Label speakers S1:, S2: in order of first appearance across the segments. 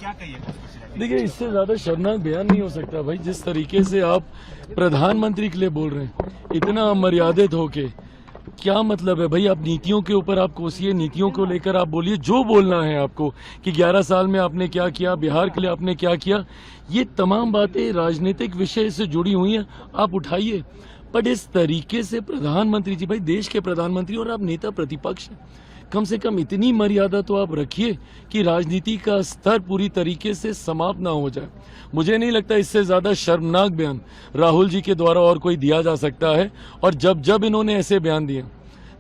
S1: क्या कहिएगा?
S2: देखिए, इससे ज्यादा शर्मनाक बयान नहीं हो सकता भाई। जिस तरीके से आप प्रधानमंत्री के लिए बोल रहे हैं, इतना अमर्यादित होके, क्या मतलब है भाई? आप नीतियों के ऊपर आप कोसिए, नीतियों को लेकर आप बोलिए जो बोलना है आपको, कि 11 साल में आपने क्या किया, बिहार के लिए आपने क्या किया। ये तमाम बातें राजनीतिक विषय से जुड़ी हुई हैं, आप उठाइए। बट इस तरीके से प्रधानमंत्री जी, भाई देश के प्रधानमंत्री और आप नेता प्रतिपक्ष हैं, कम से कम इतनी मर्यादा तो आप रखिए कि राजनीति का स्तर पूरी तरीके से समाप्त ना हो जाए। मुझे नहीं लगता इससे ज्यादा शर्मनाक बयान राहुल जी के द्वारा और कोई दिया जा सकता है। और जब जब इन्होंने ऐसे बयान दिए,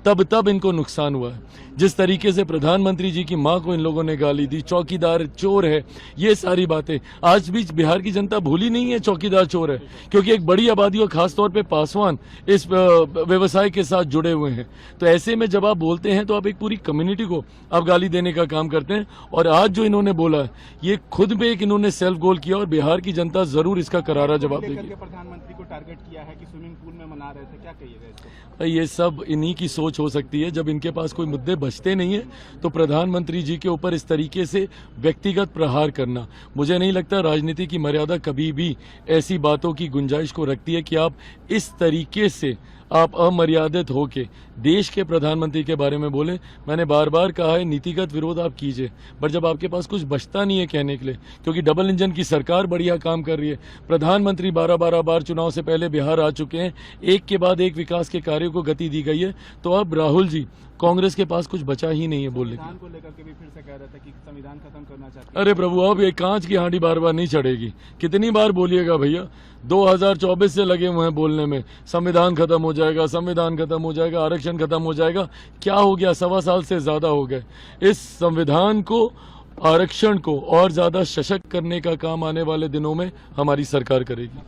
S2: तब तब इनको नुकसान हुआ है। जिस तरीके से प्रधानमंत्री जी की मां को इन लोगों ने गाली दी, चौकीदार चोर है, ये सारी बातें आज भी बिहार की जनता भूली नहीं है चौकीदार चोर है, क्योंकि एक बड़ी आबादी और खासतौर पे पासवान इस व्यवसाय के साथ जुड़े हुए हैं। तो ऐसे में जब आप बोलते हैं तो आप एक पूरी कम्युनिटी को आप गाली देने का काम करते हैं। और आज जो इन्होंने बोला है, ये खुद में एक इन्होंने सेल्फ गोल किया और बिहार की जनता जरूर इसका करारा जवाब देगी।
S1: प्रधानमंत्री को टारगेट किया है कि स्विमिंग पूल में मना रहे थे, क्या कहिएगा इसको?
S2: ये सब इन्हीं की सोच हो सकती है। जब इनके पास कोई मुद्दे बचते नहीं है तो प्रधानमंत्री जी के ऊपर इस तरीके से व्यक्तिगत प्रहार करना, मुझे नहीं लगता राजनीति की मर्यादा कभी भी ऐसी बातों की गुंजाइश को रखती है कि आप इस तरीके से आप अमर्यादित होके देश के प्रधानमंत्री के बारे में बोले। मैंने बार बार कहा है, नीतिगत विरोध आप कीजिए, पर जब आपके पास कुछ बचता नहीं है कहने के लिए, क्योंकि डबल इंजन की सरकार बढ़िया काम कर रही है, प्रधानमंत्री 12-12 बार चुनाव से पहले बिहार आ चुके हैं, एक के बाद एक विकास के कार्यों को गति दी गई है, तो अब राहुल जी कांग्रेस के पास कुछ बचा ही नहीं है बोलने
S1: संविधान को लेकर के भी फिर से कह रहे थे कि संविधान खत्म करना चाहते हैं।
S2: अरे प्रभु, अब ये कांच की हांडी बार बार नहीं चढ़ेगी। कितनी बार बोलिएगा भैया? 2024 से लगे हुए हैं बोलने में, संविधान खत्म हो जाएगा, संविधान खत्म हो जाएगा, आरक्षण खत्म हो जाएगा। क्या हो गया? 1.25 साल से ज्यादा हो गए। इस संविधान को, आरक्षण को और ज्यादा सशक्त करने का काम आने वाले दिनों में हमारी सरकार करेगी।